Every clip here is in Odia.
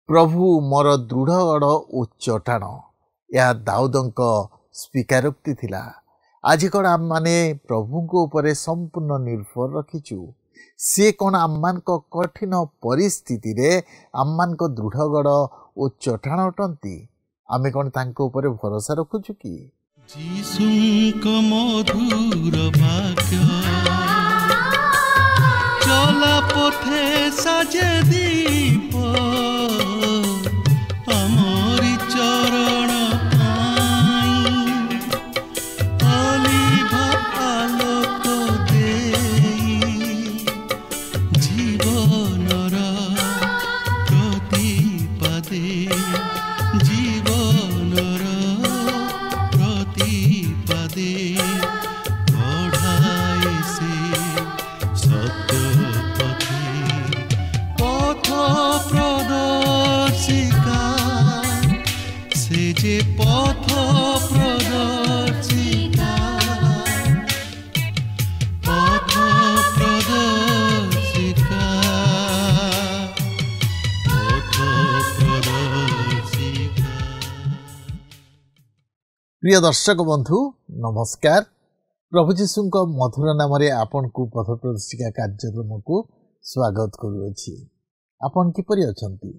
प्रभु मोर दृढ़गढ़ ओ चटाण। यह दाऊदंक स्वीकारोक्ति थिला। आज कौन आम माने प्रभु को ऊपर संपूर्ण निर्भर रखीचु। सी कौन आम कठिन परिस्थिति रे आम दृढ़गढ़ ओ चटाण अटंती। आमे कौन तांको ऊपर भरोसा रखुचु कि मधुर भाग्य चला पथे साजे दीप आमरी चरण अलिभा आलोक देई जीवनर प्रतिपदे जीवनर प्रतिपदे बढ़ाए से सत्य पथ प्रदर्शिका से जे पथ प्रदर्शिका पथ प्रदर्शिका पथ प्रदर्शिका। प्रिय दर्शक बंधु नमस्कार। प्रभु जीशु मधुर नाम आपन को पथ प्रदर्शिका कार्यक्रम को स्वागत करुअछि। आपन किपरि अछंती?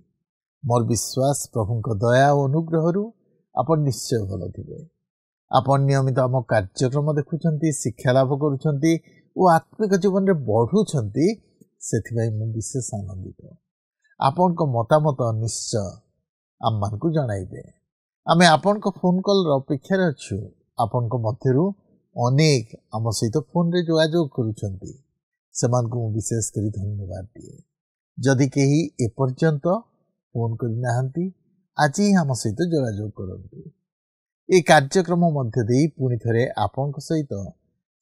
मोर विश्वास प्रभु दया और अनुग्रह आपन निश्चय भल थिबे। आपन नियमित आम कार्यक्रम देखुछंती, शिक्षा लाभ करुछंती और आत्मिक जीवन रे बढ़ुछंती, सेथिबाई मु विशेष आनंदित। आपन को मतामत निश्चय आम मान को जणाइबे। आमे आपन को फोन कॉल अपेक्षा रे अछु। आपन को मध्यरु अनेक आम सहित फोन रे जोगाजोग करुछंती, सेमान को विशेष करी धन्यवाद दिए। जदि केही एपर्यंत फोन करि नाहंती, आज ही आम सहित जोगाजोग करंतु। ए कार्यक्रम मध्य देई पुनि थरे आपन को सहित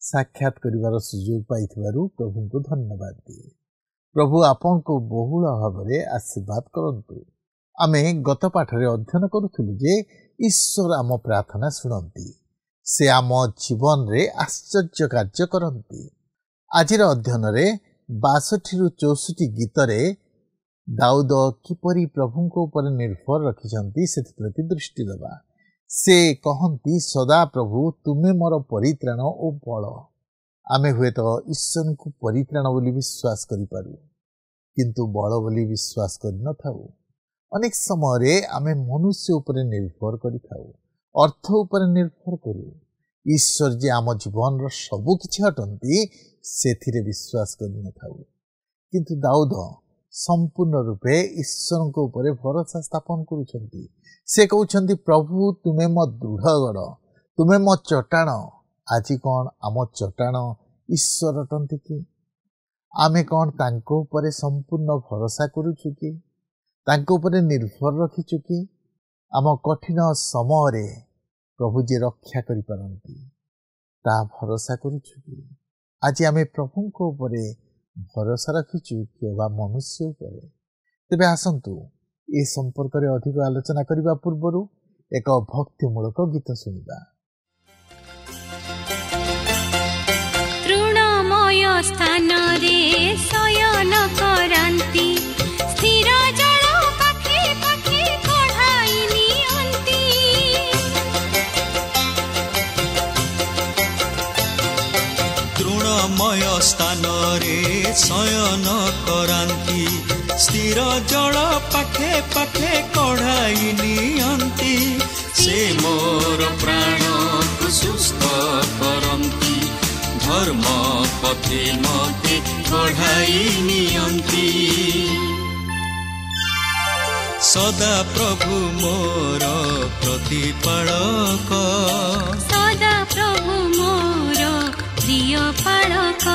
साक्षात करिवार सुयोग पाइथिबारु प्रभु को धन्यवाद दिए। प्रभु आपन को बहुल भावरे आशीर्वाद करंतु। आमे गत पाठरे अध्ययन करुथुलु जे ईश्वर आम प्रार्थना सुनंती, से आम जीवन रे आश्चर्य कार्य करंती। आजिर अध्ययन रे 62 रु 64 गीत रे दाऊद किपरि प्रभु को ऊपर निर्भर रखिछंती सेति प्रति दृष्टि देबा। से कहंती, सदा प्रभु तुमे मोर परित्राण ओ बल। आमे हुए तो ईश्वर को परित्राण बोली विश्वास करि पारु, किंतु बल बोली विश्वास करि न थाउ। अनेक समय रे आमे मनुष्य ऊपर निर्भर करि थाउ, अर्थ ऊपर निर्भर करू। ईश्वर जे आम जीवन रो सबु किछि हटंती सेथिरे विश्वास करि न थाउ। किंतु दाऊद संपूर्ण रूपे ईश्वर को ऊपर भरोसा स्थापन करुछंती। से कहउछंती, प्रभु तुमे मो दृढ़गढ़, तुमे मो चटाण। आज कौन आम चटाण ईश्वर अटंती कि? आमे कौन तांको ऊपर संपूर्ण भरोसा करुछु कि? तांको ऊपर निर्भर रखिछु कि? आम कठिन समय रे प्रभु जे रक्षा करि पारंती ता भरोसा करुछु कि? आज आमे प्रभु को ऊपर भरोसा रखिछु कि बा मनुष्य ऊपर? तेबे आसंतु ए संपर्क रे अधिक आलोचना करिबा पूर्वरु एक भक्तिमूलक गीत सुनिबा। तृणमय स्थान रे शयन करांती, स्थिर जल पाखे पाखे कढ़ाई नियंती। तृणमय स्थान रे शयन करांती, स्थिर जल पाखे पाखे कढ़ाई नियंती। से मोर प्राण को सुस्थ करंती, धर्म पथे मते कढ़ाई नियंती। सदा प्रभु मोर प्रतिपालक, सदा प्रभु मोर प्रिय पालक।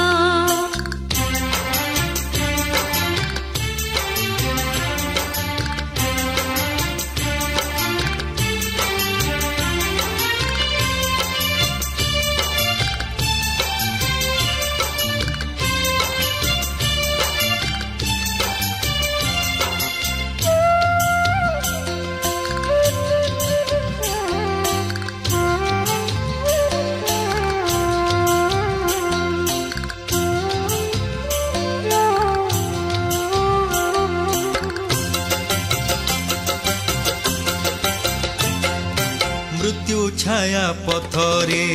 मृत्यु छाया पथरे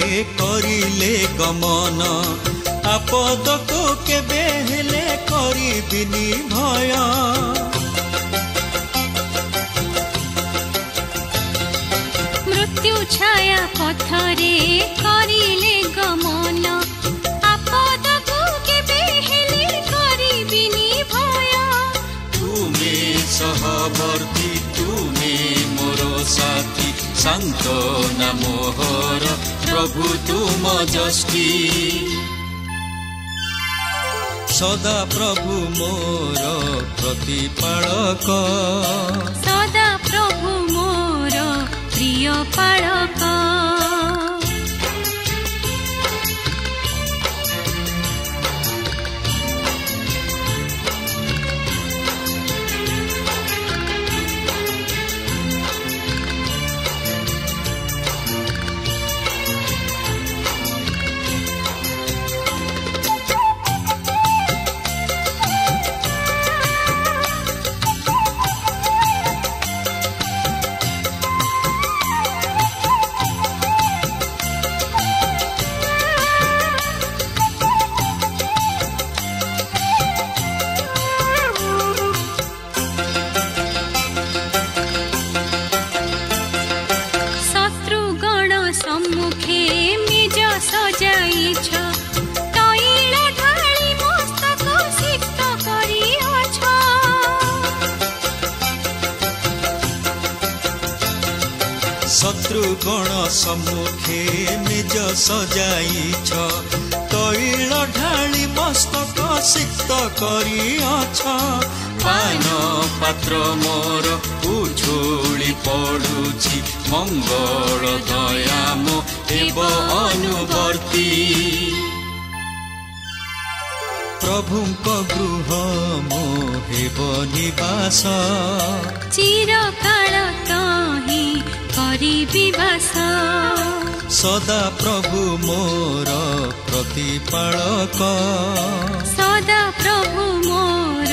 करिले गमन आपद को केबे हेले करिबिनी भय मृत्यु छाया पथरे करिले गमन आपद को केबे हेले करिबिनी भय तुमे सहवर्ती तुमे मोर साथी सांत्वना मोहर प्रभु तुम जष्टि सदा प्रभु मोर प्रतिपालक सदा प्रभु मोर प्रिय पालक शत्रुगण सम्मुखे निज सजाइछ तैल ढाली मस्तक सिक्त करिअछ पान पात्र मोर उछुली पडुछि मंगल दयाम एव अनुवर्ती प्रभुଙ୍କ गृह मोहेब निवास चिरकाल तहि करिबि वास सदा प्रभु मोर प्रतिपालक सदा प्रभु मोर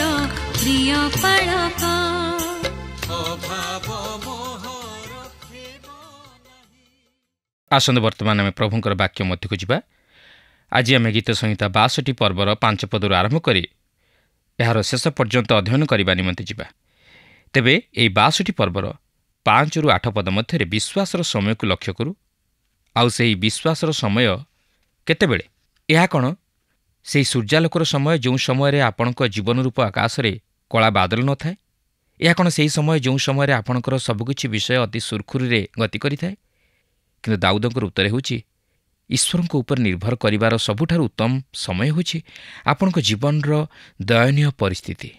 प्रिय पालक अभाव मोहर आसंत वर्तमान आम प्रभुंकर वाक्य मध्य को जावा आज आम गीत संहिता 62 पर्वर 5 पदर आरंभ कर यार शेष पर्यंत अध्ययन करने निमंते जावा तेबे यह 62 पर्वर 5 ରୁ 8 पद मध्य विश्वासर समय को लक्ष्य करूँ आउ से विश्वासर समय केतेबेले यह कौन से सूर्यालोकर समय जो समय आपणक जीवन रूप आकाश में कला बादल न थाए यह कौन से समय जो समय आपणकर सबकिछि विषय अति सुरखुरी गति करिथाए किंतु दाऊदंकर उत्तर होछि ईश्वर उपर निर्भर करिवार सबुठार उत्तम समय होछि आपणक जीवनर दयनीय परिस्थिति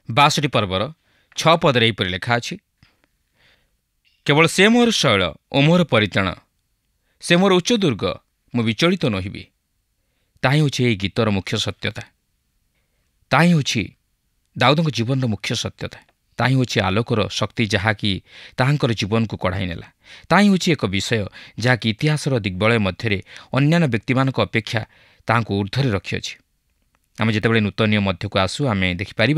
62 पर्वर 6 पदरे एहिपरि लेखा अछि केवल से मोर शैल ओ मोर परित्राण से मोर उच्च दुर्ग मु विचलित नहिबि ताही होछि एही गीतर मुख्य सत्यता ताही होछि दाऊदଙ୍କ जीवनर मुख्य सत्यता ताही होछि आलोकर शक्ति जहाँकि ताहांकर जीवन को कढ़ाई नेला ताही होछि एक विषय जहाँकि इतिहासर दिग्बलय मध्य अन्यान्य व्यक्तिमानक अपेक्षा ताहांको ऊर्ध्वरे रखिअछि आम जितेबाला नूतन नियम मध्य को आसू आम देखिपर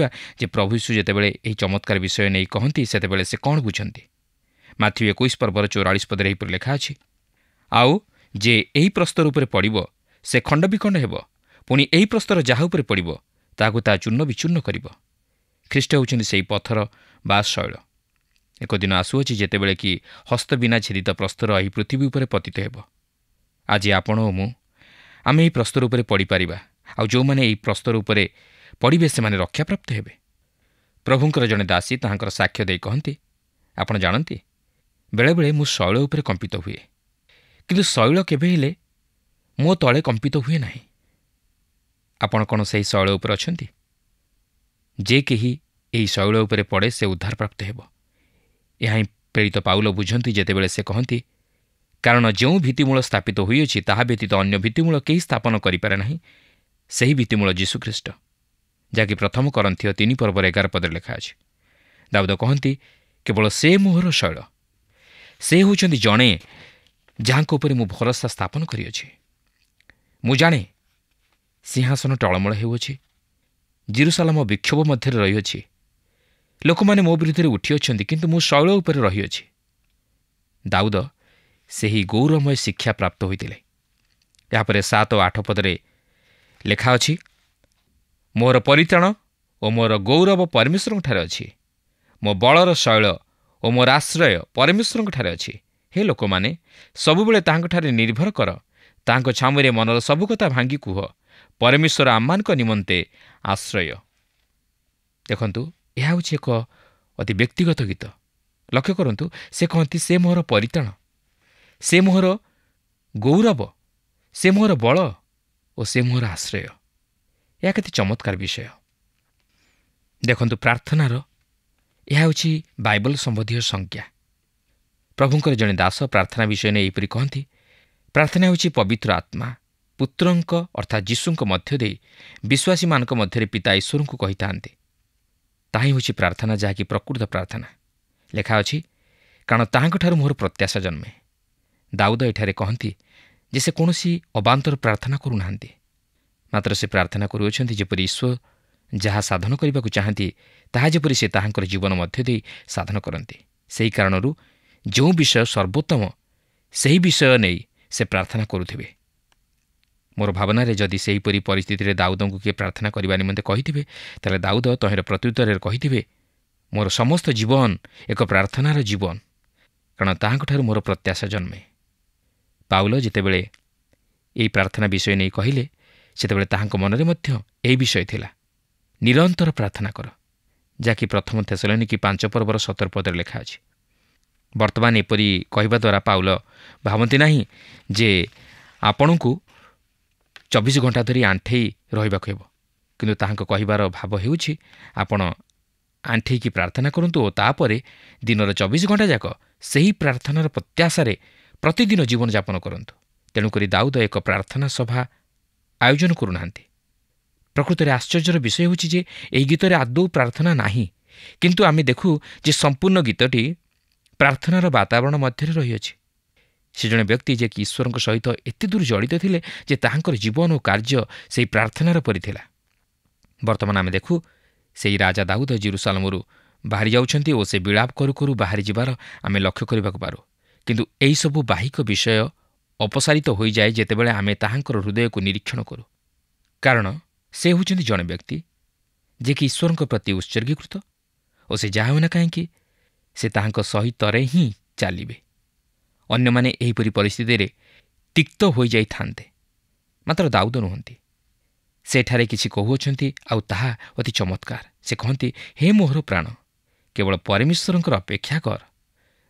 जे प्रभु यीशु जितेबाला यही चमत्कार विषय नहीं कहती सेतेबाला से कौन बुझंती माथ्यू 21 पर्वर 44 पदरे एहिपरि लेखा अछि आउ जे एही प्रस्तर उपरे पड़िबो से खंड विखंड हेबो पुणी एही प्रस्तर जाहा उपरे पड़िबो ताहाकु ता चूर्ण विचूर्ण करिबो ख्रीष्ट होउछन्ति सेही पत्थर बा शैल एक दिन आसुअछि जेतेबेले कि हस्त बिना छेदित प्रस्तर एही पृथ्वी उपरे पतित हेबो आज आपण ओ मु आमे एही प्रस्तर उपरे पड़ी पारिबा आउ जो माने एही प्रस्तर उपरे पड़िबे से माने रक्षा प्राप्त हेबे प्रभुंकर जने दासी ताहांकर साक्ष्य देई कहंती आपण जानंती बेले बेले मु शैल उपरे कंपित हुए किंतु शैल केबे हेले मो तळे कंपित हुए नाही आपण कोन सेही शैल उपरे अछंती जे केही एही शैल उपरे पड़े से उद्धार प्राप्त हेबो यहाँ प्रेरित पाउल बुझंती जेतेबेले से कहंती कारण जो भित्तिमूल स्थापित होइछि ताहा व्यतीत अन्य भित्तिमूल केही स्थापन करिपारे नाही सेही भित्तिमूल यीशुख्रीष्ट जाकि प्रथम करन्थियो 3 पर्वर 11 पदरे लेखा अछि दाऊद कहंती केवल से मोहर शैल से होउछन्ति जणे जहाँको उपरे मु भरोसा स्थापन करिअछि मु जाने सिंहासन टळमळ हेउछि जेरुसालेम विक्षोभ मध्य रहिअछि लोक माने मो विरुद्ध उठी अछन्ति किंतु मु शैल उपरे रहिअछि दाऊद ସେହି ଗୌରବମୟ ଶିକ୍ଷା ପ୍ରାପ୍ତ ହୋଇଥିଲେ। ଏହାପରେ 7 ଓ 8 ପଦରେ ଲେଖା ଅଛି, ମୋର ପରିତ୍ରାଣ ଓ ମୋର ଗୌରବ ପରମେଶ୍ୱରଙ୍କଠାରେ ଅଛି। ମୋ ବଳର ଶୈଳ ଓ ମୋର ଆଶ୍ରୟ ପରମେଶ୍ୱରଙ୍କଠାରେ ଅଛି। ହେ ଲୋକମାନେ, ସବୁବେଳେ ତାହାଙ୍କଠାରେ ନିର୍ଭର କର। ତାହାଙ୍କ ଛାମୁରେ ମନର ସବୁ କଥା ଭାଙ୍ଗି କୁହ। ପରମେଶ୍ୱର ଆମମାନଙ୍କ ନିମନ୍ତେ ଆଶ୍ରୟ। ଦେଖନ୍ତୁ, ଏହା ହେଉଛି ଏକ ଅତି ବ୍ୟକ୍ତିଗତ ଗୀତ। ଲକ୍ଷ୍ୟ କରନ୍ତୁ, ସେ କହନ୍ତି, ସେ ମୋର ପରିତ୍ରାଣ, ସେ ମୋର ଗୌରବ, ସେ ମୋର ବଳ ଓ ସେ ମୋର ଆଶ୍ରୟ। ଏହା କେତେ ଚମତ୍କାର ବିଷୟ। ଦେଖନ୍ତୁ, ପ୍ରାର୍ଥନାର ଏହା ହେଉଛି ବାଇବଲ ସମ୍ବନ୍ଧୀୟ ସଂଜ୍ଞା। ପ୍ରଭୁଙ୍କର ଜଣେ ଦାସ ପ୍ରାର୍ଥନା ବିଷୟ ନେଇ ଏହିପରି କହନ୍ତି, ପ୍ରାର୍ଥନା ହେଉଛି ପବିତ୍ର ଆତ୍ମା ପୁତ୍ରଙ୍କ ଅର୍ଥାତ୍ ଯୀଶୁଙ୍କ ମଧ୍ୟ ଦେଇ ବିଶ୍ୱାସୀମାନଙ୍କ ମଧ୍ୟରେ ପିତା ଈଶ୍ୱରଙ୍କୁ କହିଥାନ୍ତି। ତାହା ହିଁ ହେଉଛି ପ୍ରାର୍ଥନା, ଯାହାକି ପ୍ରକୃତ ପ୍ରାର୍ଥନା। ଲେଖା ଅଛି, କାରଣ ତାହାଙ୍କଠାରୁ ମୋର ପ୍ରତ୍ୟାଶା ଜନ୍ମେ। ଦାଉଦ ଏଠାରେ କହନ୍ତି ଯେ ସେ କୌଣସି ଅବାନ୍ତର ପ୍ରାର୍ଥନା କରୁନାହାନ୍ତି, ମାତ୍ର ସେ ପ୍ରାର୍ଥନା କରୁଅଛନ୍ତି ଯେପରି ଈଶ୍ୱର ଯାହା ସାଧନ କରିବାକୁ ଚାହାନ୍ତି ତାହା ଯେପରି ସେ ତାହାଙ୍କର ଜୀବନ ମଧ୍ୟ ଦେଇ ସାଧନ କରନ୍ତି। ସେହି କାରଣରୁ ଯେଉଁ ବିଷୟ ସର୍ବୋତ୍ତମ ସେହି ବିଷୟ ନେଇ ସେ ପ୍ରାର୍ଥନା କରୁଥିବେ। ମୋର ଭାବନାରେ ଯଦି ସେହିପରି ପରିସ୍ଥିତିରେ ଦାଉଦଙ୍କୁ କିଏ ପ୍ରାର୍ଥନା କରିବା ନିମନ୍ତେ କହିଥିବେ, ତାହେଲେ ଦାଉଦ ତହିଁର ପ୍ରତ୍ୟୁତ୍ତରରେ କହିଥିବେ, ମୋର ସମସ୍ତ ଜୀବନ ଏକ ପ୍ରାର୍ଥନାର ଜୀବନ, କାରଣ ତାହାଙ୍କଠାରୁ ମୋର ପ୍ରତ୍ୟାଶା ଜନ୍ମେ। ପାଉଲ ଯେତେବେଳେ ଏହି ପ୍ରାର୍ଥନା ବିଷୟ ନେଇ କହିଲେ, ସେତେବେଳେ ତାହାଙ୍କ ମନରେ ମଧ୍ୟ ଏହି ବିଷୟ ଥିଲା, ନିରନ୍ତର ପ୍ରାର୍ଥନା କର, ଯାହାକି ପ୍ରଥମ ଥେସଲୋନିକି 5 ପର୍ବର 17 ପଦରେ ଲେଖା ଅଛି। ବର୍ତ୍ତମାନ ଏପରି କହିବା ଦ୍ୱାରା ପାଉଲ ଭାବନ୍ତି ନାହିଁ ଯେ ଆପଣଙ୍କୁ 24 ଘଣ୍ଟା ଧରି ଆଣ୍ଠେଇ ରହିବାକୁ ହେବ, କିନ୍ତୁ ତାହାଙ୍କ କହିବାର ଭାବ ହେଉଛି ଆପଣ ଆଣ୍ଠେଇକି ପ୍ରାର୍ଥନା କରନ୍ତୁ ଓ ତାପରେ ଦିନର 24 ଘଣ୍ଟା ଯାକ ସେହି ପ୍ରାର୍ଥନାର ପ୍ରତ୍ୟାଶାରେ ପ୍ରତିଦିନ ଜୀବନଯାପନ କରନ୍ତୁ। ତେଣୁକରି ଦାଉଦ ଏକ ପ୍ରାର୍ଥନା ସଭା ଆୟୋଜନ କରୁନାହାନ୍ତି। ପ୍ରକୃତରେ ଆଶ୍ଚର୍ଯ୍ୟର ବିଷୟ ହେଉଛି ଯେ ଏହି ଗୀତରେ ଆଦୌ ପ୍ରାର୍ଥନା ନାହିଁ, କିନ୍ତୁ ଆମେ ଦେଖୁ ଯେ ସମ୍ପୂର୍ଣ୍ଣ ଗୀତଟି ପ୍ରାର୍ଥନାର ବାତାବରଣ ମଧ୍ୟରେ ରହିଅଛି। ସେ ଜଣେ ବ୍ୟକ୍ତି ଯେ କି ଈଶ୍ୱରଙ୍କ ସହିତ ଏତେ ଦୂର ଜଡ଼ିତ ଥିଲେ ଯେ ତାହାଙ୍କର ଜୀବନ ଓ କାର୍ଯ୍ୟ ସେହି ପ୍ରାର୍ଥନାର ପରି ଥିଲା। ବର୍ତ୍ତମାନ ଆମେ ଦେଖୁ ସେହି ରାଜା ଦାଉଦ ଜେରୁସାଲେମରୁ ବାହାରି ଯାଉଛନ୍ତି ଓ ସେ ବିଳାପ କରୁ କରୁ ବାହାରି ଯିବାର ଆମେ ଲକ୍ଷ୍ୟ କରିବାକୁ ପାରୁ। କିନ୍ତୁ ଏହିସବୁ ବାହିକ ବିଷୟ ଅପସାରିତ ହୋଇଯାଏ ଯେତେବେଳେ ଆମେ ତାହାଙ୍କର ହୃଦୟକୁ ନିରୀକ୍ଷଣ କରୁ, କାରଣ ସେ ହେଉଛନ୍ତି ଜଣେ ବ୍ୟକ୍ତି ଯେ କି ଈଶ୍ୱରଙ୍କ ପ୍ରତି ଉତ୍ସର୍ଗୀକୃତ ଓ ସେ ଯାହା ହେଉନା କାହିଁକି ସେ ତାହାଙ୍କ ସହିତରେ ହିଁ ଚାଲିବେ। ଅନ୍ୟମାନେ ଏହିପରି ପରିସ୍ଥିତିରେ ତିକ୍ତ ହୋଇଯାଇଥାନ୍ତେ, ମାତ୍ର ଦାଉଦ ନୁହନ୍ତି। ସେଠାରେ କିଛି କହୁଅଛନ୍ତି ଆଉ ତାହା ଅତି ଚମତ୍କାର। ସେ କହନ୍ତି, ହେ ମୋହର ପ୍ରାଣ, କେବଳ ପରମେଶ୍ୱରଙ୍କର ଅପେକ୍ଷା କର,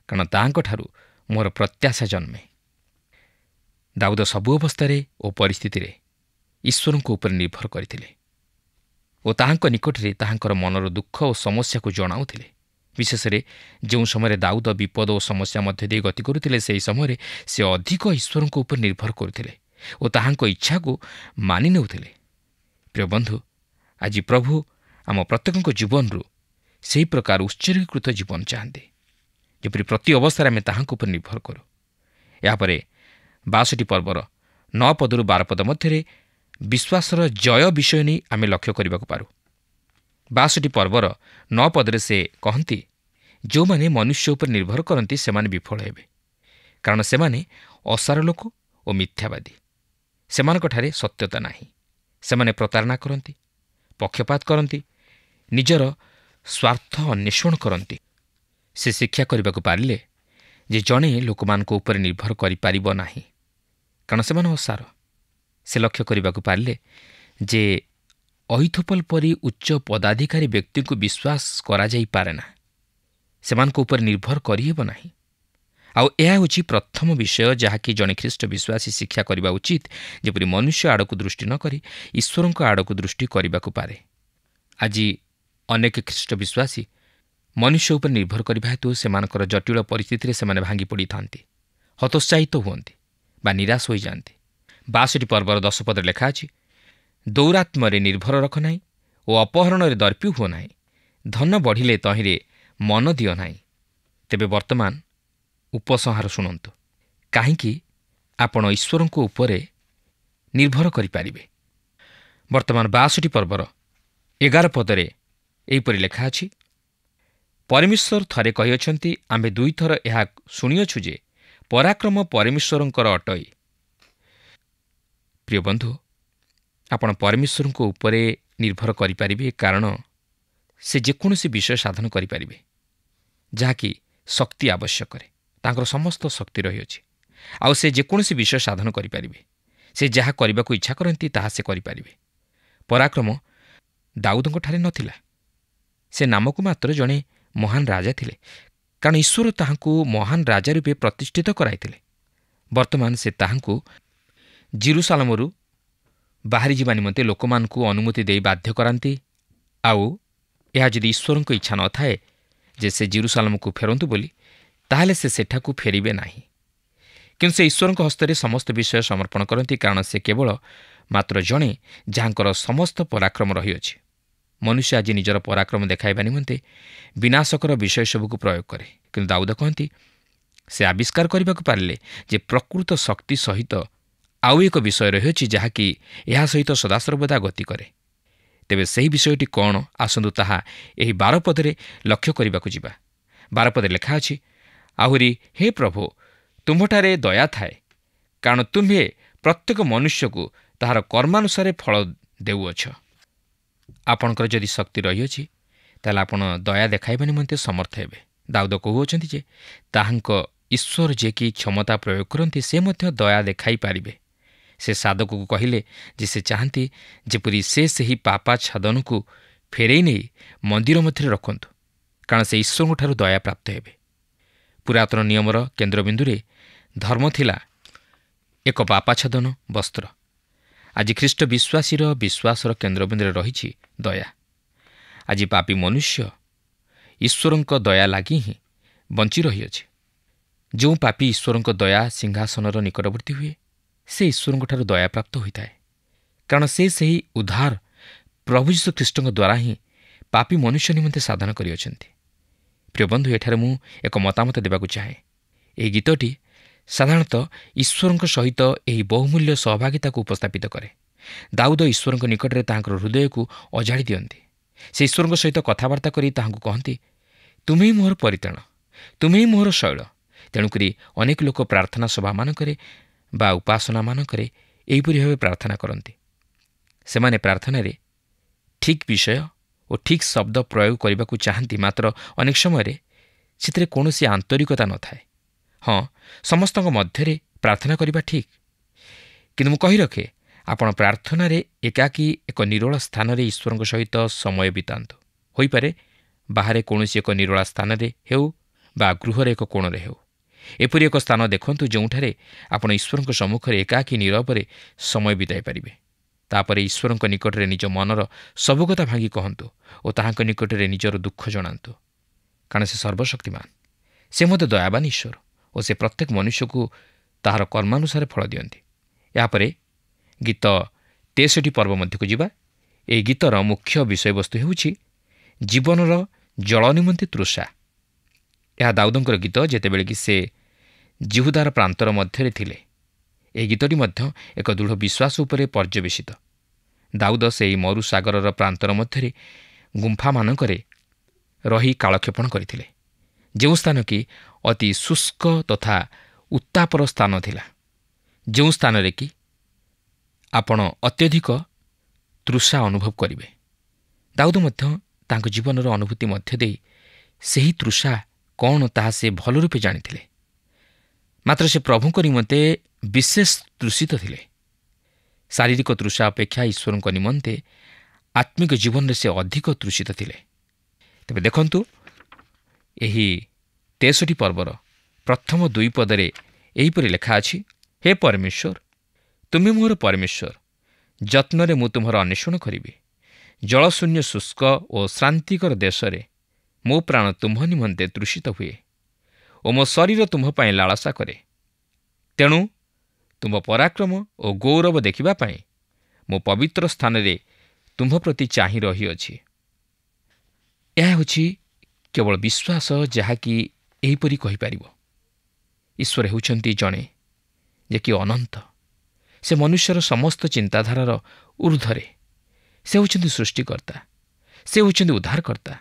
କାରଣ ତାହାଙ୍କଠାରୁ ମୋର ପ୍ରତ୍ୟାଶା ଜନ୍ମେ। ଦାଉଦ ସବୁ ଅବସ୍ଥାରେ ଓ ପରିସ୍ଥିତିରେ ଈଶ୍ୱରଙ୍କ ଉପରେ ନିର୍ଭର କରିଥିଲେ ଓ ତାହାଙ୍କ ନିକଟରେ ତାହାଙ୍କର ମନର ଦୁଃଖ ଓ ସମସ୍ୟାକୁ ଜଣାଉଥିଲେ। ବିଶେଷରେ ଯେଉଁ ସମୟରେ ଦାଉଦ ବିପଦ ଓ ସମସ୍ୟା ମଧ୍ୟ ଦେଇ ଗତି କରୁଥିଲେ, ସେହି ସମୟରେ ସେ ଅଧିକ ଈଶ୍ୱରଙ୍କ ଉପରେ ନିର୍ଭର କରୁଥିଲେ ଓ ତାହାଙ୍କ ଇଚ୍ଛାକୁ ମାନି ନେଉଥିଲେ। ପ୍ରିୟ ବନ୍ଧୁ, ଆଜି ପ୍ରଭୁ ଆମ ପ୍ରତ୍ୟେକଙ୍କ ଜୀବନରୁ ସେହି ପ୍ରକାର ଉତ୍ସର୍ଗୀକୃତ ଜୀବନ ଚାହାନ୍ତି, ଯେପରି ପ୍ରତି ଅବସ୍ଥାରେ ଆମେ ତାହାଙ୍କ ଉପରେ ନିର୍ଭର କରୁ। ଏହାପରେ 62 ପର୍ବର 9 ପଦରୁ 12 ପଦ ମଧ୍ୟରେ ବିଶ୍ୱାସର ଜୟ ବିଷୟ ନେଇ ଆମେ ଲକ୍ଷ୍ୟ କରିବାକୁ ପାରୁ। 62 ପର୍ବର 9 ପଦରେ ସେ କହନ୍ତି, ଯେଉଁମାନେ ମନୁଷ୍ୟ ଉପରେ ନିର୍ଭର କରନ୍ତି ସେମାନେ ବିଫଳ ହେବେ, କାରଣ ସେମାନେ ଅସାର ଲୋକ ଓ ମିଥ୍ୟାବାଦୀ। ସେମାନଙ୍କଠାରେ ସତ୍ୟତା ନାହିଁ। ସେମାନେ ପ୍ରତାରଣା କରନ୍ତି, ପକ୍ଷପାତ କରନ୍ତି, ନିଜର ସ୍ୱାର୍ଥ ଅନ୍ୱେଷଣ କରନ୍ତି। ସେ ଶିକ୍ଷା କରିବାକୁ ପାରିଲେ ଯେ ଜଣେ ଲୋକମାନଙ୍କ ଉପରେ ନିର୍ଭର କରିପାରିବ ନାହିଁ, କାରଣ ସେମାନେ ଅସାର। ସେ ଲକ୍ଷ୍ୟ କରିବାକୁ ପାରିଲେ ଯେ ଅହିଥୋପଲ ପରି ଉଚ୍ଚ ପଦାଧିକାରୀ ବ୍ୟକ୍ତିଙ୍କୁ ବିଶ୍ୱାସ କରାଯାଇପାରେ ନା। ସେମାନଙ୍କ ଉପରେ ନିର୍ଭର କରିହେବ ନାହିଁ। ଆଉ ଏହା ହେଉଛି ପ୍ରଥମ ବିଷୟ ଯାହାକି ଜଣେ ଖ୍ରୀଷ୍ଟ ବିଶ୍ୱାସୀ ଶିକ୍ଷା କରିବା ଉଚିତ, ଯେପରି ମନୁଷ୍ୟ ଆଡ଼କୁ ଦୃଷ୍ଟି ନ କରି ଈଶ୍ୱରଙ୍କ ଆଡ଼କୁ ଦୃଷ୍ଟି କରିବାକୁ ପାରେ। ଆଜି ଅନେକ ଖ୍ରୀଷ୍ଟ ବିଶ୍ୱାସୀ ମନୁଷ୍ୟ ଉପରେ ନିର୍ଭର କରିବା ହେତୁ ସେମାନଙ୍କର ଜଟିଳ ପରିସ୍ଥିତିରେ ସେମାନେ ଭାଙ୍ଗି ପଡ଼ିଥାନ୍ତି, ହତୋତ୍ସାହିତ ହୁଅନ୍ତି ବା ନିରାଶ ହୋଇଯାଆନ୍ତି। 62 ପର୍ବର 10 ପଦରେ ଲେଖା ଅଛି, ଦୌରାତ୍ମରେ ନିର୍ଭର ରଖ ନାହିଁ ଓ ଅପହରଣରେ ଦର୍ପୀ ହୁଅ ନାହିଁ। ଧନ ବଢ଼ିଲେ ତହିଁରେ ମନ ଦିଅ ନାହିଁ। ତେବେ ବର୍ତ୍ତମାନ ଉପସଂହାର ଶୁଣନ୍ତୁ, କାହିଁକି ଆପଣ ଈଶ୍ୱରଙ୍କ ଉପରେ ନିର୍ଭର କରିପାରିବେ। ବର୍ତ୍ତମାନ 62 ପର୍ବର 11 ପଦରେ ଏହିପରି ଲେଖା ଅଛି, ପରମେଶ୍ୱର ଥରେ କହିଅଛନ୍ତି, ଆମ୍ଭେ 2 ଥର ଏହା ଶୁଣିଅଛୁ ଯେ ପରାକ୍ରମ ପରମେଶ୍ୱରଙ୍କର ଅଟଇ। ପ୍ରିୟ ବନ୍ଧୁ, ଆପଣ ପରମେଶ୍ୱରଙ୍କ ଉପରେ ନିର୍ଭର କରିପାରିବେ, କାରଣ ସେ ଯେକୌଣସି ବିଷୟ ସାଧନ କରିପାରିବେ ଯାହାକି ଶକ୍ତି ଆବଶ୍ୟକରେ। ତାଙ୍କର ସମସ୍ତ ଶକ୍ତି ରହିଅଛି, ଆଉ ସେ ଯେକୌଣସି ବିଷୟ ସାଧନ କରିପାରିବେ। ସେ ଯାହା କରିବାକୁ ଇଚ୍ଛା କରନ୍ତି ତାହା ସେ କରିପାରିବେ। ପରାକ୍ରମ ଦାଉଦଙ୍କଠାରେ ନଥିଲା। ସେ ନାମକୁ ମାତ୍ର ଜଣେ ମହାନ ରାଜା ଥିଲେ, କାରଣ ଈଶ୍ୱର ତାହାଙ୍କୁ ମହାନ ରାଜା ରୂପେ ପ୍ରତିଷ୍ଠିତ କରାଇଥିଲେ। ବର୍ତ୍ତମାନ ସେ ତାହାଙ୍କୁ ଜେରୁସାଲେମରୁ ବାହାରିଯିବା ନିମନ୍ତେ ଲୋକମାନଙ୍କୁ ଅନୁମତି ଦେଇ ବାଧ୍ୟ କରାନ୍ତି। ଆଉ ଏହା ଯଦି ଈଶ୍ୱରଙ୍କ ଇଚ୍ଛା ନଥାଏ ଯେ ସେ ଜେରୁସାଲେମକୁ ଫେରନ୍ତୁ ବୋଲି, ତାହେଲେ ସେ ସେଠାକୁ ଫେରିବେ ନାହିଁ। କିନ୍ତୁ ସେ ଈଶ୍ୱରଙ୍କ ହସ୍ତରେ ସମସ୍ତ ବିଷୟ ସମର୍ପଣ କରନ୍ତି, କାରଣ ସେ କେବଳ ମାତ୍ର ଜଣେ ଯାହାଙ୍କର ସମସ୍ତ ପରାକ୍ରମ ରହିଅଛି। ମନୁଷ୍ୟ ଆଜି ନିଜର ପରାକ୍ରମ ଦେଖାଇବା ନିମନ୍ତେ ବିନାଶକର ବିଷୟ ସବୁକୁ ପ୍ରୟୋଗ କରେ, କିନ୍ତୁ ଦାଉଦ କହନ୍ତି ସେ ଆବିଷ୍କାର କରିବାକୁ ପାରିଲେ ଯେ ପ୍ରକୃତ ଶକ୍ତି ସହିତ ଆଉ ଏକ ବିଷୟ ରହିଅଛି, ଯାହାକି ଏହା ସହିତ ସଦାସର୍ବଦା ଗତି କରେ। ତେବେ ସେହି ବିଷୟଟି କ'ଣ, ଆସନ୍ତୁ ତାହା ଏହି 12 ପଦରେ ଲକ୍ଷ୍ୟ କରିବାକୁ ଯିବା। 12 ପଦରେ ଲେଖା ଅଛି, ଆହୁରି ହେ ପ୍ରଭୁ, ତୁମ୍ଭଠାରେ ଦୟା ଥାଏ, କାରଣ ତୁମ୍ଭେ ପ୍ରତ୍ୟେକ ମନୁଷ୍ୟକୁ ତାହାର କର୍ମାନୁସାରେ ଫଳ ଦେଉଅଛ। ଆପଣଙ୍କର ଯଦି ଶକ୍ତି ରହିଅଛି, ତାହେଲେ ଆପଣ ଦୟା ଦେଖାଇବା ନିମନ୍ତେ ସମର୍ଥ ହେବେ। ଦାଉଦ କହୁଅଛନ୍ତି ଯେ ତାହାଙ୍କ ଈଶ୍ୱର ଯିଏକି କ୍ଷମତା ପ୍ରୟୋଗ କରନ୍ତି, ସେ ମଧ୍ୟ ଦୟା ଦେଖାଇ ପାରିବେ। ସେ ସାଧକକୁ କହିଲେ ଯେ ସେ ଚାହାନ୍ତି ଯେପରି ସେ ସେହି ପାପାଚ୍ଛାଦନକୁ ଫେରାଇ ନେଇ ମନ୍ଦିର ମଧ୍ୟରେ ରଖନ୍ତୁ, କାରଣ ସେ ଈଶ୍ୱରଙ୍କଠାରୁ ଦୟା ପ୍ରାପ୍ତ ହେବେ। ପୁରାତନ ନିୟମର କେନ୍ଦ୍ରବିନ୍ଦୁରେ ଧର୍ମ ଥିଲା ଏକ ପାପାଚ୍ଛାଦନ ବସ୍ତ୍ର। ଆଜି ଖ୍ରୀଷ୍ଟ ବିଶ୍ୱାସୀର ବିଶ୍ୱାସର କେନ୍ଦ୍ରବିନ୍ଦୁରେ ରହିଛି ଦୟା। ଆଜି ପାପୀ ମନୁଷ୍ୟ ଈଶ୍ୱରଙ୍କ ଦୟା ଲାଗି ହିଁ ବଞ୍ଚି ରହିଅଛି। ଯେଉଁ ପାପୀ ଈଶ୍ୱରଙ୍କ ଦୟା ସିଂହାସନର ନିକଟବର୍ତ୍ତୀ ହୁଏ, ସେ ଈଶ୍ୱରଙ୍କଠାରୁ ଦୟାପ୍ରାପ୍ତ ହୋଇଥାଏ, କାରଣ ସେ ସେହି ଉଦ୍ଧାର ପ୍ରଭୁ ଯୀଶୁଖ୍ରୀଷ୍ଟଙ୍କ ଦ୍ୱାରା ହିଁ ପାପୀ ମନୁଷ୍ୟ ନିମନ୍ତେ ସାଧନ କରିଅଛନ୍ତି। ପ୍ରିୟ ବନ୍ଧୁ, ଏଠାରେ ମୁଁ ଏକ ମତାମତ ଦେବାକୁ ଚାହେଁ। ଏହି ଗୀତଟି ସାଧାରଣତଃ ଈଶ୍ୱରଙ୍କ ସହିତ ଏହି ବହୁମୂଲ୍ୟ ସହଭାଗିତାକୁ ଉପସ୍ଥାପିତ କରେ। ଦାଉଦ ଈଶ୍ୱରଙ୍କ ନିକଟରେ ତାହାଙ୍କର ହୃଦୟକୁ ଅଜାଡ଼ି ଦିଅନ୍ତି। ସେ ଈଶ୍ୱରଙ୍କ ସହିତ କଥାବାର୍ତ୍ତା କରି ତାହାଙ୍କୁ କହନ୍ତି, ତୁମେ ହିଁ ମୋହର ପରିତ୍ରାଣ, ତୁମେ ହିଁ ମୋହର ଶୈଳ। ତେଣୁକରି ଅନେକ ଲୋକ ପ୍ରାର୍ଥନା ସଭାମାନଙ୍କରେ ବା ଉପାସନାମାନଙ୍କରେ ଏହିପରି ଭାବେ ପ୍ରାର୍ଥନା କରନ୍ତି। ସେମାନେ ପ୍ରାର୍ଥନାରେ ଠିକ୍ ବିଷୟ ଓ ଠିକ୍ ଶବ୍ଦ ପ୍ରୟୋଗ କରିବାକୁ ଚାହାନ୍ତି, ମାତ୍ର ଅନେକ ସମୟରେ ସେଥିରେ କୌଣସି ଆନ୍ତରିକତା ନଥାଏ। ହଁ, ସମସ୍ତଙ୍କ ମଧ୍ୟରେ ପ୍ରାର୍ଥନା କରିବା ଠିକ୍, କିନ୍ତୁ ମୁଁ କହି ରଖେ, ଆପଣ ପ୍ରାର୍ଥନାରେ ଏକାକୀ ଏକ ନିରୋଳ ସ୍ଥାନରେ ଈଶ୍ୱରଙ୍କ ସହିତ ସମୟ ବିତାନ୍ତୁ। ହୋଇପାରେ ବାହାରେ କୌଣସି ଏକ ନିରୋଳା ସ୍ଥାନରେ ହେଉ ବା ଗୃହରେ ଏକ କୋଣରେ ହେଉ। ଏପରି ଏକ ସ୍ଥାନ ଦେଖନ୍ତୁ ଯେଉଁଠାରେ ଆପଣ ଈଶ୍ୱରଙ୍କ ସମ୍ମୁଖରେ ଏକାକୀ ନୀରବରେ ସମୟ ବିତାଇ ପାରିବେ। ତାପରେ ଈଶ୍ୱରଙ୍କ ନିକଟରେ ନିଜ ମନର ସବୁ କଥା ଭାଙ୍ଗି କହନ୍ତୁ ଓ ତାହାଙ୍କ ନିକଟରେ ନିଜର ଦୁଃଖ ଜଣାନ୍ତୁ, କାରଣ ସେ ସର୍ବଶକ୍ତିମାନ, ସେ ମଧ୍ୟ ଦୟାବାନ ଈଶ୍ୱର ଓ ସେ ପ୍ରତ୍ୟେକ ମନୁଷ୍ୟକୁ ତାହାର କର୍ମାନୁସାରେ ଫଳ ଦିଅନ୍ତି। ଏହାପରେ ଗୀତ 63 ପର୍ବ ମଧ୍ୟକୁ ଯିବା। ଏହି ଗୀତର ମୁଖ୍ୟ ବିଷୟବସ୍ତୁ ହେଉଛି ଜୀବନର ଜଳ ନିମନ୍ତେ ତୃଷା। ଏହା ଦାଉଦଙ୍କର ଗୀତ ଯେତେବେଳେ କି ସେ ଜିହୁଦାର ପ୍ରାନ୍ତର ମଧ୍ୟରେ ଥିଲେ। ଏହି ଗୀତଟି ମଧ୍ୟ ଏକ ଦୃଢ଼ ବିଶ୍ୱାସ ଉପରେ ପର୍ଯ୍ୟବେସିତ। ଦାଉଦ ସେହି ମରୁସାଗରର ପ୍ରାନ୍ତର ମଧ୍ୟରେ ଗୁମ୍ଫାମାନଙ୍କରେ ରହି କାଳକ୍ଷେପଣ କରିଥିଲେ, ଯେଉଁ ସ୍ଥାନ କି ଅତି ଶୁଷ୍କ ତଥା ଉତ୍ତାପର ସ୍ଥାନ ଥିଲା, ଯେଉଁ ସ୍ଥାନରେ କି ଆପଣ ଅତ୍ୟଧିକ ତୃଷା ଅନୁଭବ କରିବେ। ଦାଉଦ ମଧ୍ୟ ତାଙ୍କ ଜୀବନର ଅନୁଭୂତି ମଧ୍ୟ ଦେଇ ସେହି ତୃଷା କ'ଣ ତାହା ସେ ଭଲ ରୂପେ ଜାଣିଥିଲେ। ମାତ୍ର ସେ ପ୍ରଭୁଙ୍କ ନିମନ୍ତେ ବିଶେଷ ତୃଷିତ ଥିଲେ। ଶାରୀରିକ ତୃଷା ଅପେକ୍ଷା ଈଶ୍ୱରଙ୍କ ନିମନ୍ତେ ଆତ୍ମିକ ଜୀବନରେ ସେ ଅଧିକ ତୃଷିତ ଥିଲେ। ତେବେ ଦେଖନ୍ତୁ, ଏହି 63 ପର୍ବର ପ୍ରଥମ 2 ପଦରେ ଏହିପରି ଲେଖା ଅଛି, ହେ ପରମେଶ୍ୱର, ତୁମେ ମୋର ପରମେଶ୍ୱର, ଯତ୍ନରେ ମୁଁ ତୁମର ଅନ୍ୱେଷଣ କରିବି। ଜଳଶୂନ୍ୟ ଶୁଷ୍କ ଓ ଶ୍ରାନ୍ତିକର ଦେଶରେ ମୋ ପ୍ରାଣ ତୁମ୍ଭ ନିମନ୍ତେ ତୃଷିତ ହୁଏ ଓ ମୋ ଶରୀର ତୁମ୍ଭ ପାଇଁ ଲାଳସା କରେ। ତେଣୁ ତୁମ୍ଭ ପରାକ୍ରମ ଓ ଗୌରବ ଦେଖିବା ପାଇଁ ମୋ ପବିତ୍ର ସ୍ଥାନରେ ତୁମ୍ଭ ପ୍ରତି ଚାହିଁ ରହିଅଛି। ଏହା ହେଉଛି କେବଳ ବିଶ୍ୱାସ ଯାହାକି ଏହିପରି କହିପାରିବ। ଈଶ୍ୱର ହେଉଛନ୍ତି ଜଣେ ଯେ କି ଅନନ୍ତ। ସେ ମନୁଷ୍ୟର ସମସ୍ତ ଚିନ୍ତାଧାରାର ଊର୍ଦ୍ଧ୍ୱରେ। ସେ ହେଉଛନ୍ତି ସୃଷ୍ଟିକର୍ତ୍ତା, ସେ ହେଉଛନ୍ତି ଉଦ୍ଧାରକର୍ତ୍ତା,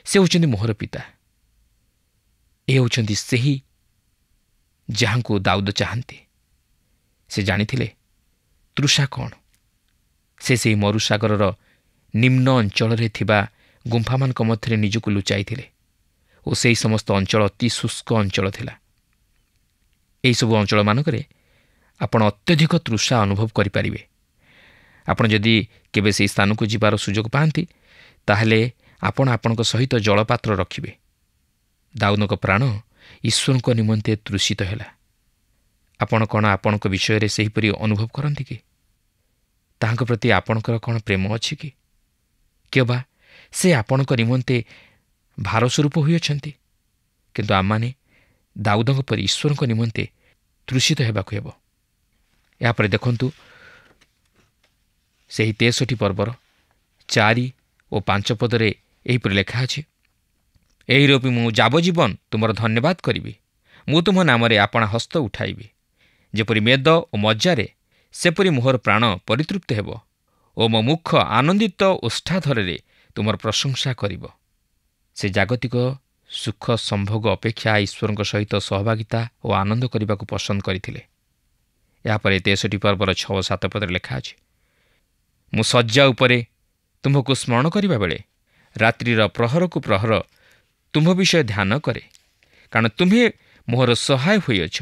ସେ ହେଉଛନ୍ତି ମୋହର ପିତା। ଏ ହେଉଛନ୍ତି ସେହି ଯାହାଙ୍କୁ ଦାଉଦ ଚାହାନ୍ତି। ସେ ଜାଣିଥିଲେ ତୃଷା କ'ଣ। ସେ ସେହି ମରୁସାଗରର ନିମ୍ନ ଅଞ୍ଚଳରେ ଥିବା ଗୁମ୍ଫାମାନଙ୍କ ମଧ୍ୟରେ ନିଜକୁ ଲୁଚାଇଥିଲେ ଓ ସେହି ସମସ୍ତ ଅଞ୍ଚଳ ଅତି ଶୁଷ୍କ ଅଞ୍ଚଳ ଥିଲା। ଏହିସବୁ ଅଞ୍ଚଳମାନଙ୍କରେ ଆପଣ ଅତ୍ୟଧିକ ତୃଷା ଅନୁଭବ କରିପାରିବେ। ଆପଣ ଯଦି କେବେ ସେହି ସ୍ଥାନକୁ ଯିବାର ସୁଯୋଗ ପାଆନ୍ତି ତାହେଲେ ଆପଣ ଆପଣଙ୍କ ସହିତ ଜଳପାତ୍ର ରଖିବେ। ଦାଉଦଙ୍କ ପ୍ରାଣ ଈଶ୍ୱରଙ୍କ ନିମନ୍ତେ ତୃଷିତ ହେଲା। ଆପଣ କ'ଣ ଆପଣଙ୍କ ବିଷୟରେ ସେହିପରି ଅନୁଭବ କରନ୍ତି କି? ତାହାଙ୍କ ପ୍ରତି ଆପଣଙ୍କର କ'ଣ ପ୍ରେମ ଅଛି କି? କିମ୍ବା ସେ ଆପଣଙ୍କ ନିମନ୍ତେ ଭାରସ୍ୱରୂପ ହୋଇଅଛନ୍ତି? କିନ୍ତୁ ଆମମାନେ ଦାଉଦଙ୍କ ପରି ଈଶ୍ୱରଙ୍କ ନିମନ୍ତେ ତୃଷିତ ହେବାକୁ ହେବ। ଏହାପରେ ଦେଖନ୍ତୁ ସେହି 63 ପର୍ବର 4 ଓ 5 ପଦରେ ଏହିପରି ଲେଖା ଅଛି, ଏହି ରୂପି ମୁଁ ଯାବଜୀବନ ତୁମର ଧନ୍ୟବାଦ କରିବି। ମୁଁ ତୁମ ନାମରେ ଆପଣା ହସ୍ତ ଉଠାଇବି। ଯେପରି ମେଦ ଓ ମଜ୍ଜାରେ ସେପରି ମୋହର ପ୍ରାଣ ପରିତୃପ୍ତ ହେବ ଓ ମୋ ମୁଖ ଆନନ୍ଦିତ ଓଷ୍ଠାଧରରେ ତୁମର ପ୍ରଶଂସା କରିବ। ସେ ଜାଗତିକ ସୁଖ ସମ୍ଭୋଗ ଅପେକ୍ଷା ଈଶ୍ୱରଙ୍କ ସହିତ ସହଭାଗିତା ଓ ଆନନ୍ଦ କରିବାକୁ ପସନ୍ଦ କରିଥିଲେ। ଏହାପରେ 63 ପର୍ବର 6-7 ପଦରେ ଲେଖା ଅଛି, ମୁଁ ଶଯ୍ୟା ଉପରେ ତୁମ୍ଭକୁ ସ୍ମରଣ କରିବା ବେଳେ ରାତ୍ରିର ପ୍ରହରକୁ ପ୍ରହର ତୁମ୍ଭ ବିଷୟ ଧ୍ୟାନ କରେ, କାରଣ ତୁମ୍ଭେ ମୋହର ସହାୟ ହୋଇଅଛ,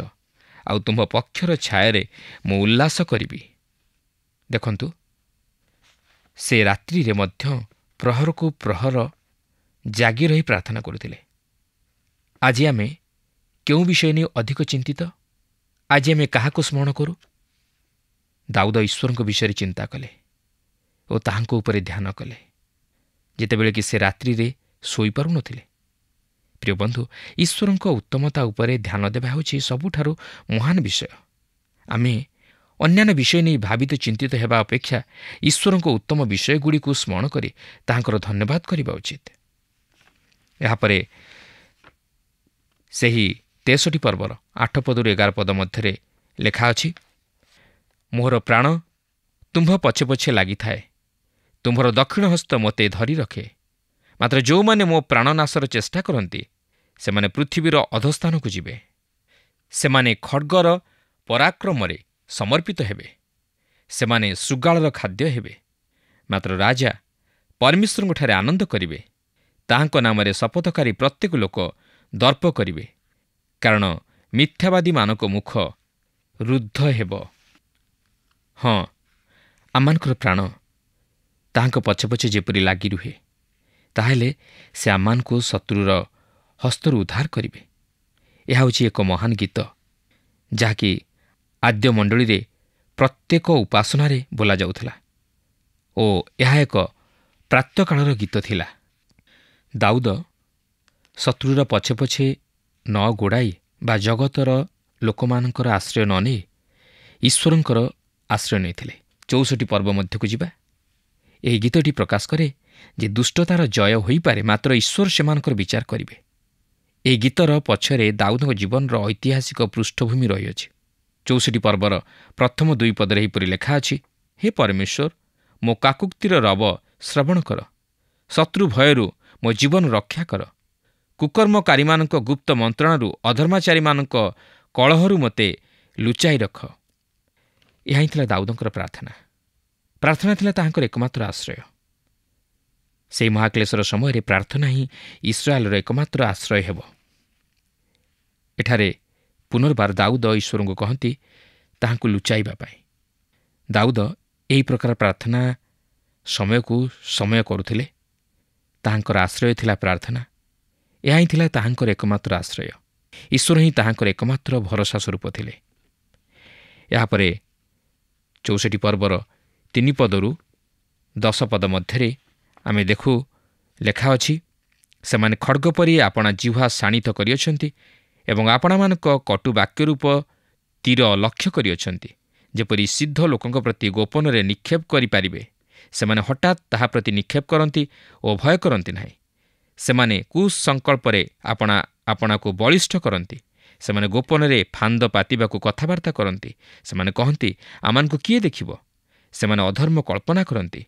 ଆଉ ତୁମ୍ଭ ପକ୍ଷର ଛାୟାରେ ମୁଁ ଉଲ୍ଲାସ କରିବି। ଦେଖନ୍ତୁ, ସେ ରାତ୍ରିରେ ମଧ୍ୟ ପ୍ରହରକୁ ପ୍ରହର ଜାଗି ରହି ପ୍ରାର୍ଥନା କରୁଥିଲେ। ଆଜି ଆମେ କେଉଁ ବିଷୟ ନେଇ ଅଧିକ ଚିନ୍ତିତ? ଆଜି ଆମେ କାହାକୁ ସ୍ମରଣ କରୁ? ଦାଉଦ ଈଶ୍ୱରଙ୍କ ବିଷୟରେ ଚିନ୍ତା କଲେ ଓ ତାହାଙ୍କ ଉପରେ ଧ୍ୟାନ କଲେ, ଯେତେବେଳେ କି ସେ ରାତ୍ରିରେ ଶୋଇପାରୁନଥିଲେ। ପ୍ରିୟ ବନ୍ଧୁ, ଈଶ୍ୱରଙ୍କ ଉତ୍ତମତା ଉପରେ ଧ୍ୟାନ ଦେବା ହେଉଛି ସବୁଠାରୁ ମହାନ ବିଷୟ। ଆମେ ଅନ୍ୟାନ୍ୟ ବିଷୟ ନେଇ ଭାବିତ ଚିନ୍ତିତ ହେବା ଅପେକ୍ଷା ଈଶ୍ୱରଙ୍କ ଉତ୍ତମ ବିଷୟଗୁଡ଼ିକୁ ସ୍ମରଣ କରି ତାହାଙ୍କର ଧନ୍ୟବାଦ କରିବା ଉଚିତ। ଏହାପରେ ସେହି 63 ପର୍ବର 8 ପଦରୁ 11 ପଦ ମଧ୍ୟରେ ଲେଖା ଅଛି, ମୋହର ପ୍ରାଣ ତୁମ୍ଭ ପଛେ ପଛେ ଲାଗିଥାଏ, ତୁମ୍ଭର ଦକ୍ଷିଣ ହସ୍ତ ମୋତେ ଧରି ରଖେ। ମାତ୍ର ଯେଉଁମାନେ ମୋ ପ୍ରାଣନାଶର ଚେଷ୍ଟା କରନ୍ତି ସେମାନେ ପୃଥିବୀର ଅଧସ୍ଥାନକୁ ଯିବେ। ସେମାନେ ଖड्ଗର ପରାକ୍ରମରେ ସମର୍ପିତ ହେବେ। ସେମାନେ ଶୃଗାଳର ଖାଦ୍ୟ ହେବେ। ମାତ୍ର ରାଜା ପରମେଶ୍ୱରଙ୍କଠାରେ ଆନନ୍ଦ କରିବେ। ତାହାଙ୍କ ନାମରେ ଶପଥକାରୀ ପ୍ରତ୍ୟେକ ଲୋକ ଦର୍ପ କରିବେ, କାରଣ ମିଥ୍ୟାବାଦୀମାନଙ୍କ ମୁଖ ରୁଦ୍ଧ ହେବ। ହଁ, ଆମମାନଙ୍କର ପ୍ରାଣ ତାହାଙ୍କ ପଛେ ପଛେ ଯେପରି ଲାଗି ରୁହେ, ତାହେଲେ ସେ ଆମମାନଙ୍କୁ ଶତ୍ରୁର ହସ୍ତରୁ ଉଦ୍ଧାର କରିବେ। ଏହା ହେଉଛି ଏକ ମହାନ ଗୀତ, ଯାହାକି ଆଦ୍ୟ ମଣ୍ଡଳୀରେ ପ୍ରତ୍ୟେକ ଉପାସନାରେ ବୋଲାଯାଉଥିଲା ଓ ଏହା ଏକ ପ୍ରାତଃକାଳର ଗୀତ ଥିଲା। ଦାଉଦ ଶତ୍ରୁର ପଛେ ପଛେ ନ ଗୋଡ଼ାଇ ବା ଜଗତର ଲୋକମାନଙ୍କର ଆଶ୍ରୟ ନ ନେଇ ଈଶ୍ୱରଙ୍କର ଆଶ୍ରୟ ନେଇଥିଲେ। 64 ପର୍ବ ମଧ୍ୟକୁ ଯିବା। ଏହି ଗୀତଟି ପ୍ରକାଶ କରେ ଯେ ଦୁଷ୍ଟତାର ଜୟ ହୋଇପାରେ, ମାତ୍ର ଈଶ୍ୱର ସେମାନଙ୍କର ବିଚାର କରିବେ। ଏହି ଗୀତର ପଛରେ ଦାଉଦଙ୍କ ଜୀବନର ଐତିହାସିକ ପୃଷ୍ଠଭୂମି ରହିଅଛି। 64 ପର୍ବର ପ୍ରଥମ 2 ପଦରେ ଏହିପରି ଲେଖା ଅଛି, ହେ ପରମେଶ୍ୱର, ମୋ କାକୁକ୍ତିର ରବ ଶ୍ରବଣ କର। ଶତ୍ରୁ ଭୟରୁ ମୋ ଜୀବନ ରକ୍ଷା କର। କୁକର୍ମକାରୀମାନଙ୍କ ଗୁପ୍ତ ମନ୍ତ୍ରଣାରୁ, ଅଧର୍ମାଚାରୀମାନଙ୍କ କଳହରୁ ମୋତେ ଲୁଚାଇ ରଖ। ଏହା ହିଁ ଥିଲା ଦାଉଦଙ୍କର ପ୍ରାର୍ଥନା। ପ୍ରାର୍ଥନା ଥିଲା ତାହାଙ୍କର ଏକମାତ୍ର ଆଶ୍ରୟ। ସେହି ମହାକ୍ଲେଶର ସମୟରେ ପ୍ରାର୍ଥନା ହିଁ ଇସ୍ରାଏଲର ଏକମାତ୍ର ଆଶ୍ରୟ ହେବ। ଏଠାରେ ପୁନର୍ବାର ଦାଉଦ ଈଶ୍ୱରଙ୍କୁ କହନ୍ତି ତାହାଙ୍କୁ ଲୁଚାଇବା ପାଇଁ। ଦାଉଦ ଏହି ପ୍ରକାର ପ୍ରାର୍ଥନା ସମୟକୁ ସମୟ କରୁଥିଲେ। ତାହାଙ୍କର ଆଶ୍ରୟ ଥିଲା ପ୍ରାର୍ଥନା। ଏହା ହିଁ ଥିଲା ତାହାଙ୍କର ଏକମାତ୍ର ଆଶ୍ରୟ। ଈଶ୍ୱର ହିଁ ତାହାଙ୍କର ଏକମାତ୍ର ଭରସା ସ୍ୱରୂପ ଥିଲେ। ଏହାପରେ 64 ପର୍ବର 3 ପଦରୁ 10 ପଦ ମଧ୍ୟରେ ଆମେ ଦେଖୁ ଲେଖା ଅଛି, ସେମାନେ ଖड्ଗ ପରି ଆପଣା ଜିହ୍ୱା ଶାଣିତ କରିଅଛନ୍ତି ଏବଂ ଆପଣମାନଙ୍କ କଟୁ ବାକ୍ୟ ରୂପ ତୀର ଲକ୍ଷ୍ୟ କରିଅଛନ୍ତି, ଯେପରି ସିଦ୍ଧ ଲୋକଙ୍କ ପ୍ରତି ଗୋପନରେ ନିକ୍ଷେପ କରିପାରିବେ। ସେମାନେ ହଠାତ୍ ତାହା ପ୍ରତି ନିକ୍ଷେପ କରନ୍ତି ଓ ଭୟ କରନ୍ତି ନାହିଁ। ସେମାନେ କୁସଂକଳ୍ପରେ ଆପଣାକୁ ବଳିଷ୍ଠ କରନ୍ତି। ସେମାନେ ଗୋପନରେ ଫାନ୍ଦ ପାତିବାକୁ କଥାବାର୍ତ୍ତା କରନ୍ତି। ସେମାନେ କହନ୍ତି, ଆମମାନଙ୍କୁ କିଏ ଦେଖିବ? ସେମାନେ ଅଧର୍ମ କଳ୍ପନା କରନ୍ତି।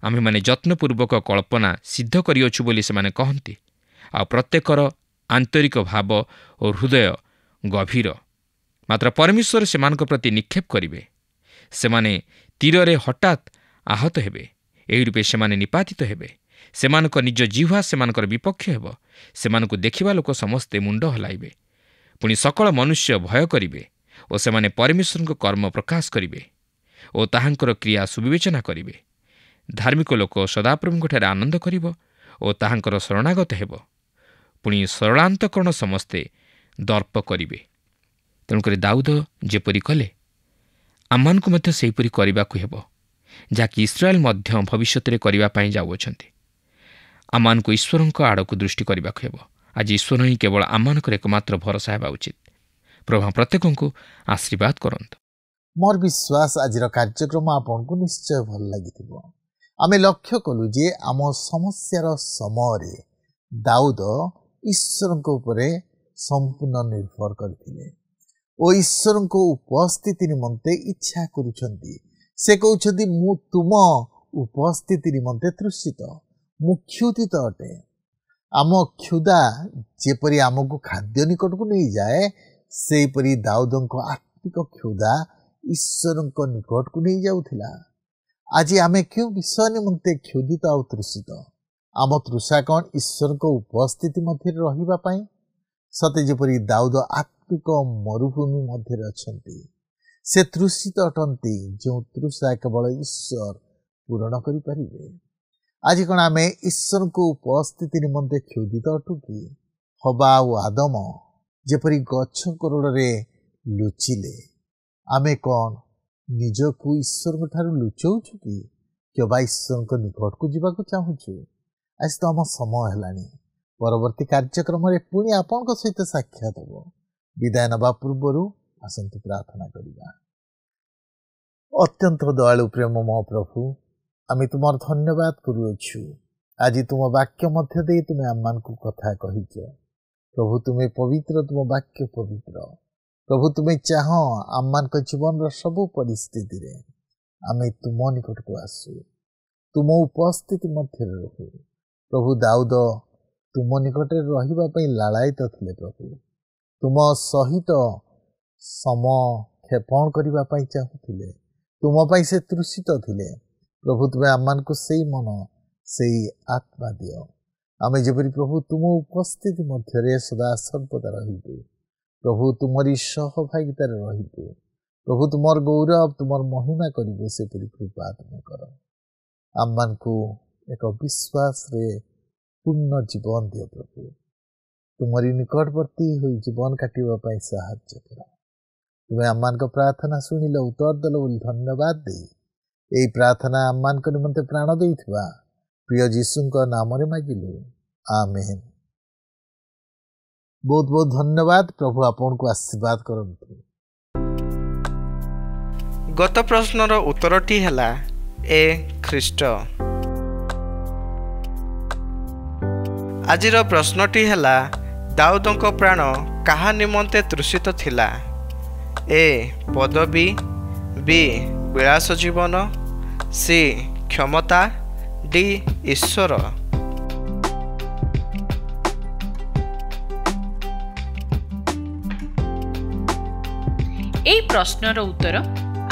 ଆମ୍ଭେମାନେ ଯତ୍ନପୂର୍ବକ କଳ୍ପନା ସିଦ୍ଧ କରିଅଛୁ ବୋଲି ସେମାନେ କହନ୍ତି। ଆଉ ପ୍ରତ୍ୟେକର ଆନ୍ତରିକ ଭାବ ଓ ହୃଦୟ ଗଭୀର। ମାତ୍ର ପରମେଶ୍ୱର ସେମାନଙ୍କ ପ୍ରତି ନିକ୍ଷେପ କରିବେ। ସେମାନେ ତୀରରେ ହଠାତ୍ ଆହତ ହେବେ। ଏହି ରୂପେ ସେମାନେ ନିପାତିତ ହେବେ। ସେମାନଙ୍କ ନିଜ ଜିହ୍ୱା ସେମାନଙ୍କର ବିପକ୍ଷ ହେବ। ସେମାନଙ୍କୁ ଦେଖିବା ଲୋକ ସମସ୍ତେ ମୁଣ୍ଡ ହଲାଇବେ। ପୁଣି ସକଳ ମନୁଷ୍ୟ ଭୟ କରିବେ ଓ ସେମାନେ ପରମେଶ୍ୱରଙ୍କ କର୍ମ ପ୍ରକାଶ କରିବେ ଓ ତାହାଙ୍କର କ୍ରିୟା ସୁବିବେଚନା କରିବେ। ଧାର୍ମିକ ଲୋକ ସଦାପ୍ରଭୁଙ୍କଠାରେ ଆନନ୍ଦ କରିବ ଓ ତାହାଙ୍କର ଶରଣାଗତ ହେବ। ପୁଣି ସରଳାନ୍ତକରଣ ସମସ୍ତେ ଦର୍ପ କରିବେ। ତେଣୁକରି ଦାଉଦ ଯେପରି କଲେ ଆମମାନଙ୍କୁ ମଧ୍ୟ ସେହିପରି କରିବାକୁ ହେବ, ଯାହାକି ଇସ୍ରାଏଲ୍ ମଧ୍ୟ ଭବିଷ୍ୟତରେ କରିବା ପାଇଁ ଯାଉଅଛନ୍ତି। ଆମମାନଙ୍କୁ ଈଶ୍ୱରଙ୍କ ଆଡ଼କୁ ଦୃଷ୍ଟି କରିବାକୁ ହେବ। ଆଜି ଈଶ୍ୱର ହିଁ କେବଳ ଆମମାନଙ୍କର ଏକମାତ୍ର ଭରସା ହେବା ଉଚିତ। ପ୍ରଭୁ ପ୍ରତ୍ୟେକଙ୍କୁ ଆଶୀର୍ବାଦ କରନ୍ତୁ। ମୋର ବିଶ୍ୱାସ ଆଜିର କାର୍ଯ୍ୟକ୍ରମ ଆପଣଙ୍କୁ ନିଶ୍ଚୟ ଭଲ ଲାଗିଥିବ। ଆମେ ଲକ୍ଷ୍ୟ କଲୁ ଯେ ଆମ ସମସ୍ୟାର ସମୟରେ ଦାଉଦ ଈଶ୍ୱରଙ୍କ ଉପରେ ସମ୍ପୂର୍ଣ୍ଣ ନିର୍ଭର କରିଥିଲେ ଓ ଈଶ୍ୱରଙ୍କ ଉପସ୍ଥିତି ନିମନ୍ତେ ଇଚ୍ଛା କରୁଛନ୍ତି। ସେ କହୁଛନ୍ତି, ମୁଁ ତୁମ ଉପସ୍ଥିତି ନିମନ୍ତେ ତୃଷିତ, ମୁଁ କ୍ଷୁଧିତ ଅଟେ। ଆମ କ୍ଷୁଧା ଯେପରି ଆମକୁ ଖାଦ୍ୟ ନିକଟକୁ ନେଇଯାଏ, ସେହିପରି ଦାଉଦଙ୍କ ଆତ୍ମିକ କ୍ଷୁଧା ଈଶ୍ୱରଙ୍କ ନିକଟକୁ ନେଇଯାଉଥିଲା। ଆଜି ଆମେ କେଉଁ ବିଷୟ ନିମନ୍ତେ କ୍ଷୁଧିତ ଆଉ ତୃଷିତ? ଆମ ତୃଷା କ'ଣ ଈଶ୍ୱରଙ୍କ ଉପସ୍ଥିତି ମଧ୍ୟରେ ରହିବା ପାଇଁ? ସତେ ଯେପରି ଦାଉଦ ଆତ୍ମିକ ମରୁଭୂମି ମଧ୍ୟରେ ଅଛନ୍ତି। ସେ ତୃଷିତ ଅଟନ୍ତି, ଯେଉଁ ତୃଷା କେବଳ ଈଶ୍ୱର ପୂରଣ କରିପାରିବେ। ଆଜି କ'ଣ ଆମେ ଈଶ୍ୱରଙ୍କ ଉପସ୍ଥିତି ନିମନ୍ତେ କ୍ଷୁଧିତ ଅଟୁ କି? ହବା ଓ ଆଦମ ଯେପରି ଗଛ କୋରଡ଼ରେ ଲୁଚିଲେ, ଆମେ କ'ଣ ନିଜକୁ ଈଶ୍ୱରଙ୍କ ଠାରୁ ଲୁଚଉଛୁ କି? କେବଳ ଈଶ୍ୱରଙ୍କ ନିକଟକୁ ଯିବାକୁ ଚାହୁଁଛୁ? ଆଜି ତ ଆମ ସମୟ ହେଲାଣି। ପରବର୍ତ୍ତୀ କାର୍ଯ୍ୟକ୍ରମରେ ପୁଣି ଆପଣଙ୍କ ସହିତ ସାକ୍ଷାତ ହେବ। ବିଦାୟ ନେବା ପୂର୍ବରୁ ଆସନ୍ତୁ ପ୍ରାର୍ଥନା କରିବା। ଅତ୍ୟନ୍ତ ଦୟାଳୁ ପ୍ରେମମୟ ପ୍ରଭୁ, ଆମେ ତୁମର ଧନ୍ୟବାଦ କରୁଅଛୁ। ଆଜି ତୁମ ବାକ୍ୟ ମଧ୍ୟ ଦେଇ ତୁମେ ଆମମାନଙ୍କୁ କଥା କହିଛ। ପ୍ରଭୁ ତୁମେ ପବିତ୍ର, ତୁମ ବାକ୍ୟ ପବିତ୍ର। ପ୍ରଭୁ ତୁମେ ଚାହଁ ଆମମାନଙ୍କ ଜୀବନର ସବୁ ପରିସ୍ଥିତିରେ ଆମେ ତୁମ ନିକଟକୁ ଆସୁ, ତୁମ ଉପସ୍ଥିତି ମଧ୍ୟରେ ରହୁ। ପ୍ରଭୁ ଦାଉଦ ତୁମ ନିକଟରେ ରହିବା ପାଇଁ ଲାଳାୟିତ ଥିଲେ। ପ୍ରଭୁ ତୁମ ସହିତ ସମକ୍ଷେପଣ କରିବା ପାଇଁ ଚାହୁଁଥିଲେ। ତୁମ ପାଇଁ ସେ ତୃଷିତ ଥିଲେ। ପ୍ରଭୁ ତୁମେ ଆମମାନଙ୍କୁ ସେଇ ମନ, ସେଇ ଆତ୍ମା ଦିଅ। ଆମେ ଯେପରି ପ୍ରଭୁ ତୁମ ଉପସ୍ଥିତି ମଧ୍ୟରେ ସଦା ସର୍ବଦା ରହିବୁ। ପ୍ରଭୁ ତୁମରି ସହଭାଗିତାରେ ରହିବୁ। ପ୍ରଭୁ ତୁମର ଗୌରବ, ତୁମର ମହିମା କରିବୁ, ସେପରି କୃପା ତୁମେ କର। ଆମମାନଙ୍କୁ ଏକ ବିଶ୍ୱାସରେ ପୂର୍ଣ୍ଣ ଜୀବନ ଦିଅ। ପ୍ରଭୁ ତୁମରି ନିକଟବର୍ତ୍ତୀ ହୋଇ ଜୀବନ କାଟିବା ପାଇଁ ସାହାଯ୍ୟ କର। ତୁମେ ଆମମାନଙ୍କ ପ୍ରାର୍ଥନା ଶୁଣିଲ, ଉତ୍ତର ଦେଲ ବୋଲି ଧନ୍ୟବାଦ ଦେଇ ଏହି ପ୍ରାର୍ଥନା ଆମମାନଙ୍କ ନିମନ୍ତେ ପ୍ରାଣ ଦେଇଥିବା ପ୍ରିୟ ଯୀଶୁଙ୍କ ନାମରେ ମାଗିଲୁ, ଆମେନ୍। ବହୁତ ବହୁତ ଧନ୍ୟବାଦ। ପ୍ରଭୁ ଆପଣଙ୍କୁ ଆଶୀର୍ବାଦ କରନ୍ତୁ। ଗତ ପ୍ରଶ୍ନର ଉତ୍ତରଟି ହେଲା ଏ ଖ୍ରୀଷ୍ଟ। ଆଜିର ପ୍ରଶ୍ନଟି ହେଲା, ଦାଉଦଙ୍କ ପ୍ରାଣ କାହା ନିମନ୍ତେ ତୃଷିତ ଥିଲା? ଏ ପଦବୀ, ବି ବିଳାସ ଜୀବନ, ସି କ୍ଷମତା, ଡି ଈଶ୍ୱର। এই প্রশ্নর উত্তর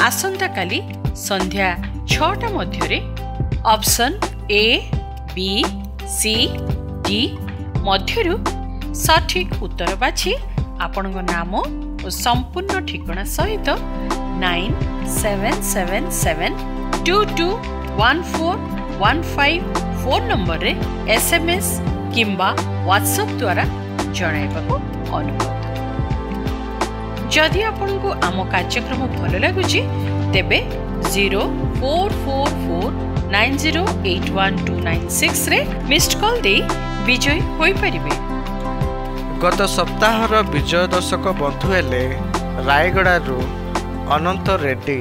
আসন্তাকালি সন্ধ্যা 6টা মধ্যে option A, B, C, D মধ্যরু সঠিক উত্তর বাছি আপনার নাম ও সম্পূর্ণ ঠিকনা সহিত 9777221415 ফোন নম্বরে SMS কিংবা WhatsApp দ্বারা জଣାଇବାକୁ অনুরোধ। जदि आपको आम कार्यक्रम भल लगुच तेबे 0444908126 रे मिस्ड कॉल दे विजय होई परिबे। गत सप्ताहर विजय दशक बंधु हेले रायगड़ारू अनंत रेड्डी।